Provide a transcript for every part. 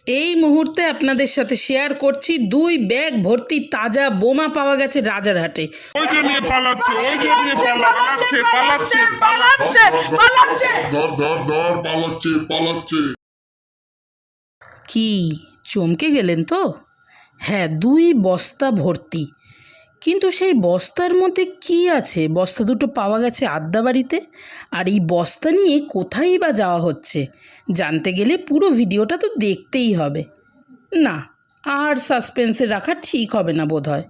এই মুহূর্তে আপনাদের সাথে শেয়ার করছি 2 ব্যাগ ভর্তি তাজা বোমা পাওয়া গেছে রাজারহাটে। ওই যে নিয়ে পালাচ্ছে, ওই যে নিয়ে পালাচ্ছে পালাচ্ছে পালাচ্ছে পালাচ্ছে ধর ধর ধর পালাচ্ছে পালাচ্ছে। কি চমকে গেলেন তো? হ্যাঁ, 2 বস্তা ভর্তি। কিন্তু সেই বস্তার মধ্যে কি আছে? বস্তা দুটো পাওয়া গেছে আদ্যাবাড়িতে। আর এই বস্তা নিয়ে কোথায় বা যাওয়া হচ্ছে জানতে গেলে পুরো ভিডিওটা তো দেখতেই হবে। না, আর সাসপেন্সে রাখা ঠিক হবে না বোধহয়।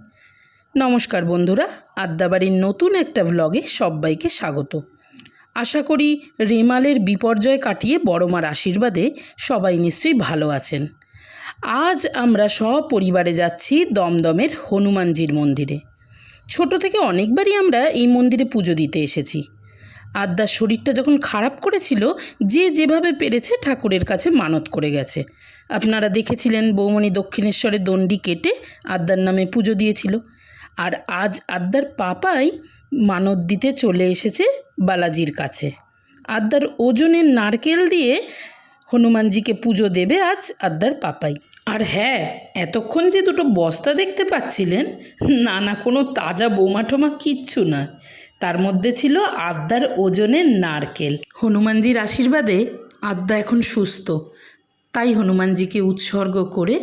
নমস্কার বন্ধুরা, আদ্যাবাড়ির নতুন একটা ভ্লগে সবাইকে স্বাগত। আশা করি রেমালের বিপর্যয় কাটিয়ে বড়মার আশীর্বাদে সবাই নিশ্চয়ই ভালো আছেন। আজ আমরা সপরিবারে যাচ্ছি দমদমের হনুমানজির মন্দিরে। ছোট থেকে অনেকবারই আমরা এই মন্দিরে পুজো দিতে এসেছি। আদ্যার শরীরটা যখন খারাপ করেছিল, যে যেভাবে পেরেছে ঠাকুরের কাছে মানত করে গেছে। আপনারা দেখেছিলেন বৌমণি দক্ষিণেশ্বরে দণ্ডি কেটে আদ্যার নামে পুজো দিয়েছিল। আর আজ আদ্যার পাপাই মানত দিতে চলে এসেছে বালাজির কাছে। আদ্যার ওজনের নারকেল দিয়ে হনুমানজিকে পুজো দেবে আজ আদ্যার পাপাই। আর হ্যাঁ, এতক্ষণ যে দুটো বস্তা দেখতে পাচ্ছিলেন, না কোনো তাজা বোমা টোমা কিচ্ছু না, তার মধ্যে ছিল আদ্যার ওজনের নারকেল। হনুমানজির আশীর্বাদে আদ্যা এখন সুস্থ, তাই হনুমানজিকে উৎসর্গ করে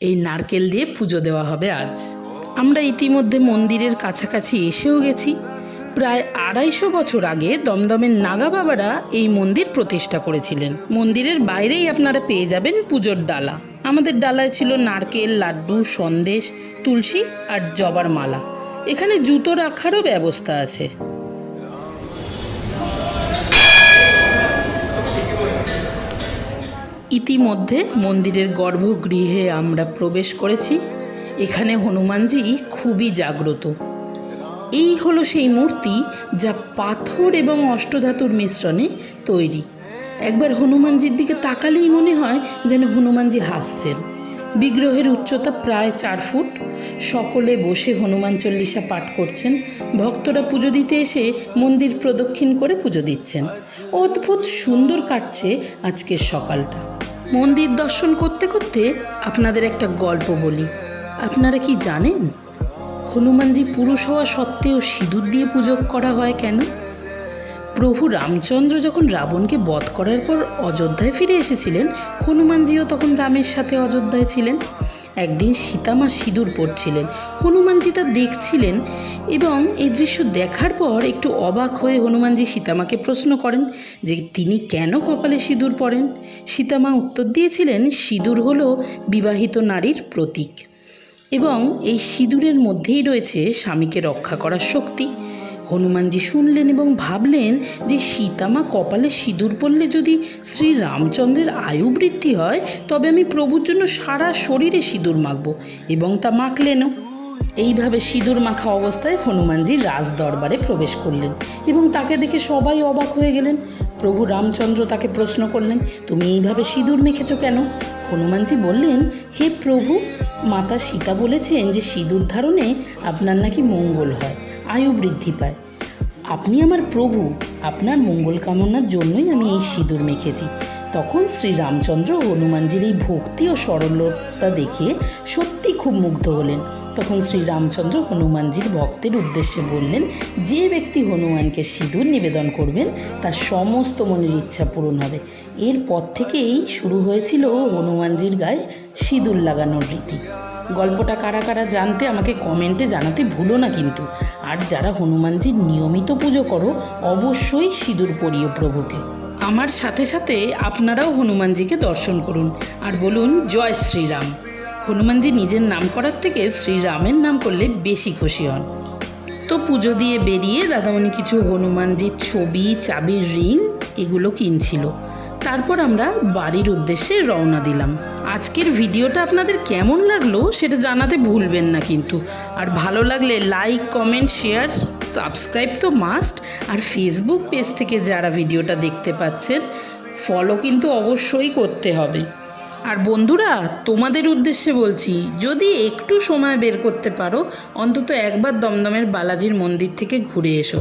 এই নারকেল দিয়ে পুজো দেওয়া হবে আজ। আমরা ইতিমধ্যে মন্দিরের কাছাকাছি এসেও গেছি। প্রায় 250 বছর আগে দমদমের নাগা বাবারা এই মন্দির প্রতিষ্ঠা করেছিলেন। মন্দিরের বাইরেই আপনারা পেয়ে যাবেন পুজোর ডালা। আমাদের ডালায় ছিল নারকেল, লাড্ডু, সন্দেশ, তুলসী আর জবার মালা। এখানে জুতো রাখারও ব্যবস্থা আছে। ইতিমধ্যে মন্দিরের গর্ভগৃহে আমরা প্রবেশ করেছি। এখানে হনুমানজি খুবই জাগ্রত। এই হলো সেই মূর্তি যা পাথর এবং অষ্টধাতুর মিশ্রণে তৈরি। একবার হনুমানজির দিকে তাকালেই মনে হয় যেন হনুমানজি হাসছেন। বিগ্রহের উচ্চতা প্রায় 4 ফুট। সকলে বসে হনুমান চল্লিশা পাঠ করছেন। ভক্তরা পুজো দিতে এসে মন্দির প্রদক্ষিণ করে পুজো দিচ্ছেন। অদ্ভুত সুন্দর কাটছে আজকের সকালটা। মন্দির দর্শন করতে করতে আপনাদের একটা গল্প বলি। আপনারা কি জানেন হনুমানজি পুরুষ হওয়া সত্ত্বেও সিঁদুর দিয়ে পুজো করা হয় কেন? প্রভু রামচন্দ্র যখন রাবণকে বধ করার পর অযোধ্যায় ফিরে এসেছিলেন, হনুমানজিও তখন রামের সাথে অযোধ্যায় ছিলেন। একদিন সীতামা সিঁদুর পরছিলেন, হনুমানজি তা দেখছিলেন এবং এই দৃশ্য দেখার পর একটু অবাক হয়ে হনুমানজি সীতামাকে প্রশ্ন করেন যে তিনি কেন কপালে সিঁদুর পরেন। সীতামা উত্তর দিয়েছিলেন, সিঁদুর হলো বিবাহিত নারীর প্রতীক এবং এই সিঁদুরের মধ্যেই রয়েছে স্বামীকে রক্ষা করার শক্তি। হনুমানজি শুনলেন এবং ভাবলেন যে সীতামা কপালে সিঁদুর পরলে যদি শ্রী রামচন্দ্রের আয়ু বৃদ্ধি হয়, তবে আমি প্রভুর জন্য সারা শরীরে সিঁদুর মাখব, এবং তা মাখলেনও। এইভাবে সিঁদুর মাখা অবস্থায় হনুমানজি রাজ দরবারে প্রবেশ করলেন এবং তাকে দেখে সবাই অবাক হয়ে গেলেন। প্রভু রামচন্দ্র তাকে প্রশ্ন করলেন, তুমি এইভাবে সিঁদুর মেখেছ কেন? হনুমানজি বললেন, হে প্রভু, মাতা সীতা বলেছেন যে সিঁদুর ধারণে আপনার নাকি মঙ্গল হয়, আয়ু বৃদ্ধি পায়। আপনি আমার প্রভু, আপনার মঙ্গল কামনার জন্যই আমি এই সিঁদুর মেখেছি। তখন শ্রী রামচন্দ্র হনুমানজির এই ভক্তি ও সরলতা দেখে সত্যি খুব মুগ্ধ হলেন। তখন শ্রী রামচন্দ্র হনুমানজির ভক্তের উদ্দেশ্যে বললেন, যে ব্যক্তি হনুমানকে সিঁদুর নিবেদন করবেন তার সমস্ত মনের ইচ্ছা পূরণ হবে। এরপর থেকেই শুরু হয়েছিল হনুমানজির গায়ে সিঁদুর লাগানোর রীতি। গল্পটা কারা কারা জানতে আমাকে কমেন্টে জানাতে ভুলো না কিন্তু। আর যারা হনুমানজির নিয়মিত পুজো করো, অবশ্যই সিঁদুর পরিও প্রভুকে। আমার সাথে সাথে আপনারাও হনুমানজিকে দর্শন করুন আর বলুন জয় শ্রীরাম। হনুমানজি নিজের নাম করার থেকে শ্রীরামের নাম করলে বেশি খুশি হন। তো পুজো দিয়ে বেরিয়ে দাদামণি কিছু হনুমানজির ছবি, চাবির রিং এগুলো কিনছিল। তারপর আমরা বাড়ির উদ্দেশ্যে রওনা দিলাম। আজকের ভিডিওটা আপনাদের কেমন লাগলো সেটা জানাতে ভুলবেন না কিন্তু। আর ভালো লাগলে লাইক, কমেন্ট, শেয়ার, সাবস্ক্রাইব তো মাস্ট। আর ফেসবুক পেজ থেকে যারা ভিডিওটা দেখতে পাচ্ছেন, ফলো কিন্তু অবশ্যই করতে হবে। আর বন্ধুরা, তোমাদের উদ্দেশ্যে বলছি, যদি একটু সময় বের করতে পারো, অন্তত একবার দমদমের বালাজির মন্দির থেকে ঘুরে এসো।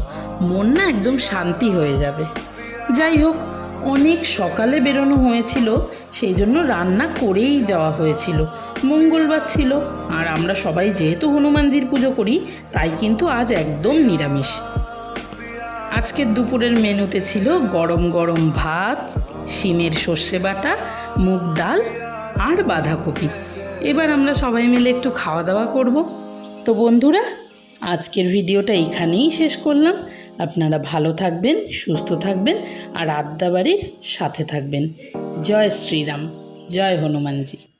মন না একদম শান্তি হয়ে যাবে। যাই হোক, অনেক সকালে বেরোনো হয়েছিল, সেই জন্য রান্না করেই যাওয়া হয়েছিল। মঙ্গলবার ছিল, আর আমরা সবাই যেহেতু হনুমানজির পুজো করি, তাই কিন্তু আজ একদম নিরামিষ। আজকের দুপুরের মেনুতে ছিল গরম গরম ভাত, শিমের সর্ষে বাটা, মুগ ডাল আর বাঁধাকপি। এবার আমরা সবাই মিলে একটু খাওয়া দাওয়া করব। তো বন্ধুরা, আজকের ভিডিওটা এখানেই শেষ করলাম। আপনারা ভালো থাকবেন, সুস্থ থাকবেন আর আদ্যাবাড়ির সাথে থাকবেন। জয় শ্রীরাম, জয় হনুমানজি।